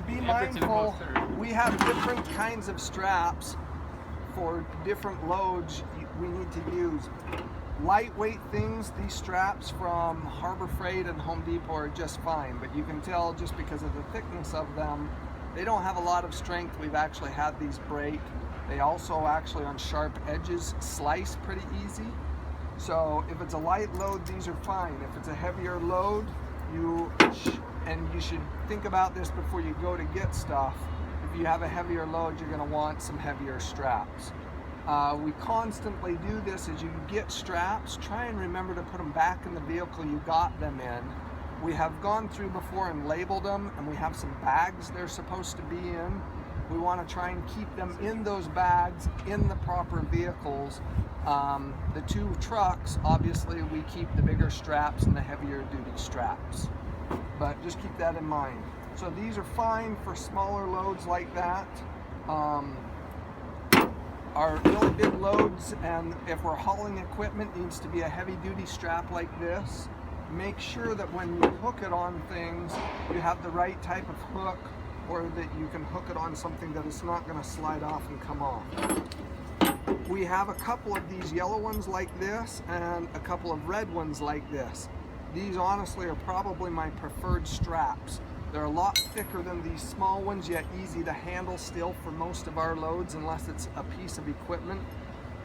be mindful, we have different kinds of straps for different loads we need to use. Lightweight things, these straps from Harbor Freight and Home Depot are just fine, but you can tell just because of the thickness of them, they don't have a lot of strength. We've actually had these break. They also actually on sharp edges slice pretty easy. So if it's a light load, these are fine. If it's a heavier load, you should think about this before you go to get stuff. If you have a heavier load, you're going to want some heavier straps. We constantly do this. As you get straps, try and remember to put them back in the vehicle you got them in. We have gone through before and labeled them, and we have some bags they're supposed to be in. We want to try and keep them in those bags in the proper vehicles. The two trucks, obviously we keep the bigger straps and the heavier duty straps, but just keep that in mind. So these are fine for smaller loads like that. Our really big loads, and if we're hauling equipment, needs to be a heavy duty strap like this. Make sure that when you hook it on things, you have the right type of hook, or that you can hook it on something that it's not going to slide off and come off. We have a couple of these yellow ones like this and a couple of red ones like this. These honestly are probably my preferred straps. They're a lot thicker than these small ones, yet easy to handle still for most of our loads unless it's a piece of equipment.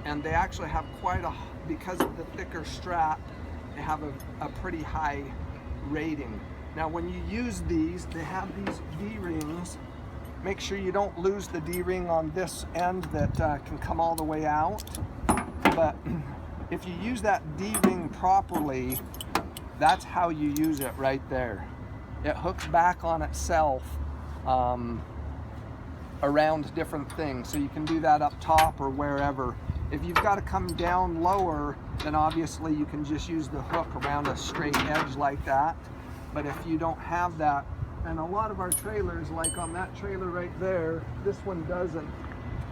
And they actually have because of the thicker strap, they have a pretty high rating. Now when you use these, they have these D-rings. Make sure you don't lose the D-ring on this end that can come all the way out. But if you use that D-ring properly, that's how you use it right there. It hooks back on itself around different things. So you can do that up top or wherever. If you've got to come down lower, then obviously you can just use the hook around a straight edge like that. But if you don't have that, and a lot of our trailers, like on that trailer right there, this one doesn't.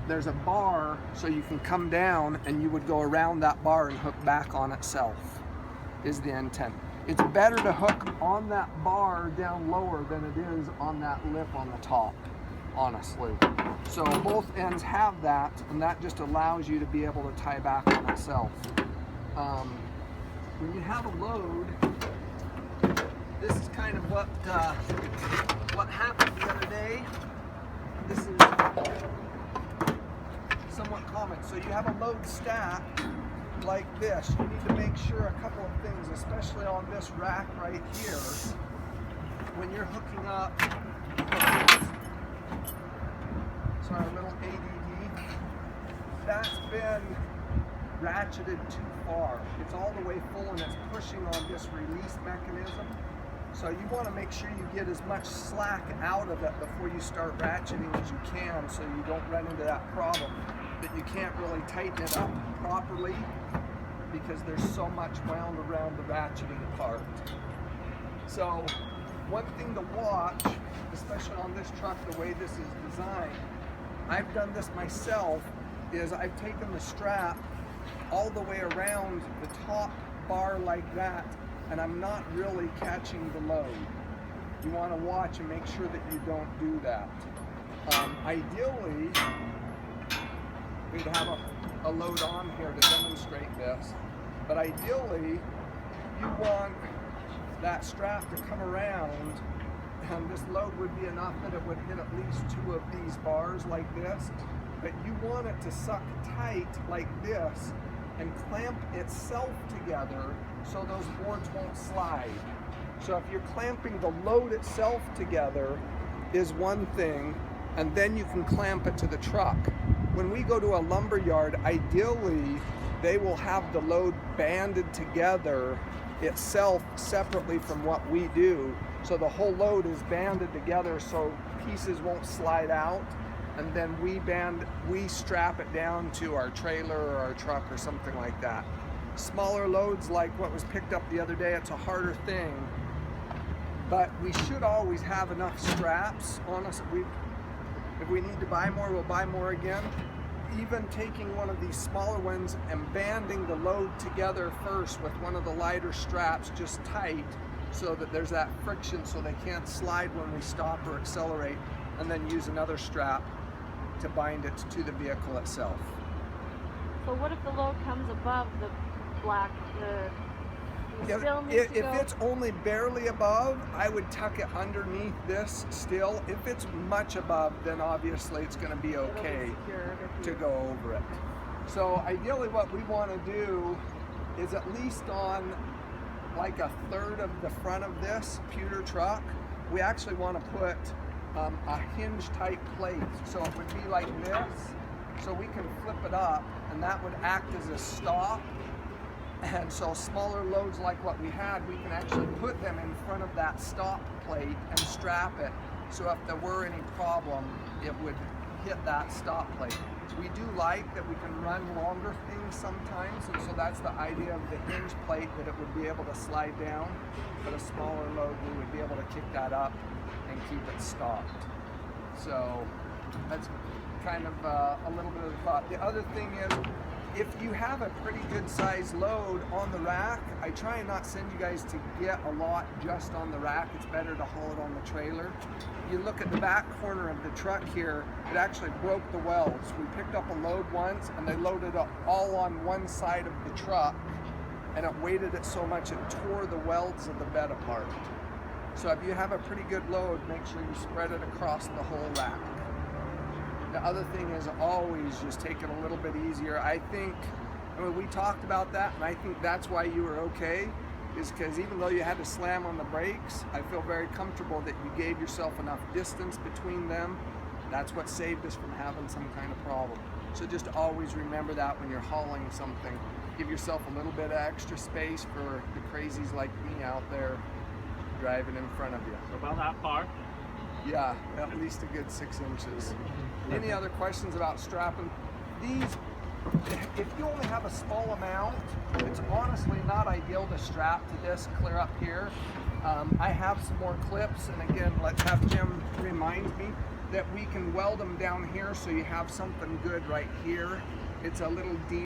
There's a bar so you can come down and you would go around that bar and hook back on itself, is the intent. It's better to hook on that bar down lower than it is on that lip on the top, honestly. So both ends have that, and that just allows you to be able to tie back on itself. When you have a load, this is kind of what happened the other day. This is somewhat common. So you have a load stacked like this. You need to make sure a couple of things, especially on this rack right here, when you're hooking up. Sorry, a little ADD. That's been ratcheted too far. It's all the way full and it's pushing on this release mechanism. So you want to make sure you get as much slack out of it before you start ratcheting as you can, so you don't run into that problem that you can't really tighten it up properly because there's so much wound around the ratcheting part. So one thing to watch, especially on this truck, the way this is designed, I've done this myself, is I've taken the strap all the way around the top bar like that, and I'm not really catching the load. You want to watch and make sure that you don't do that. Ideally, we'd have a load on here to demonstrate this, but ideally, you want that strap to come around, and this load would be enough that it would hit at least 2 of these bars like this, but you want it to suck tight like this and clamp itself together so those boards won't slide. So if you're clamping the load itself together is one thing, and then you can clamp it to the truck. When we go to a lumber yard, ideally they will have the load banded together itself separately from what we do. So the whole load is banded together so pieces won't slide out, and then we strap it down to our trailer or our truck or something like that. Smaller loads like what was picked up the other day, it's a harder thing, but we should always have enough straps. Honestly, if we need to buy more, we'll buy more again. Even taking one of these smaller ones and banding the load together first with one of the lighter straps just tight so that there's that friction so they can't slide when we stop or accelerate, and then use another strap to bind it to the vehicle itself. So what if the load comes above the black, you still need to If go? it's only barely above, I would tuck it underneath this still. If it's much above, then obviously it's going to be okay to go over it. So ideally what we want to do is at least on like a third of the front of this pewter truck, we actually want to put a hinge type plate. So it would be like this, so we can flip it up and that would act as a stop. And so smaller loads like what we had, we can actually put them in front of that stop plate and strap it. So if there were any problem, it would hit that stop plate. We do like that we can run longer things sometimes, and so that's the idea of the hinge plate, that it would be able to slide down. But a smaller load, we would be able to kick that up and keep it stopped. So that's kind of a little bit of the thought. The other thing is, if you have a pretty good size load on the rack, I try and not send you guys to get a lot just on the rack. It's better to haul it on the trailer. You look at the back corner of the truck here, it actually broke the welds. We picked up a load once and they loaded it all on one side of the truck, and it weighted it so much it tore the welds of the bed apart. So if you have a pretty good load, make sure you spread it across the whole rack. The other thing is always just take it a little bit easier. I mean, we talked about that, and I think that's why you were okay, is because even though you had to slam on the brakes, I feel very comfortable that you gave yourself enough distance between them. That's what saved us from having some kind of problem. So just always remember that when you're hauling something. Give yourself a little bit of extra space for the crazies like me out there driving in front of you. So about that far? Yeah, at least a good 6 inches. Any other questions about strapping? These, if you only have a small amount, it's honestly not ideal to strap to this clear up here. I have some more clips, and again, let's have Jim remind me that we can weld them down here so you have something good right here. It's a little deep.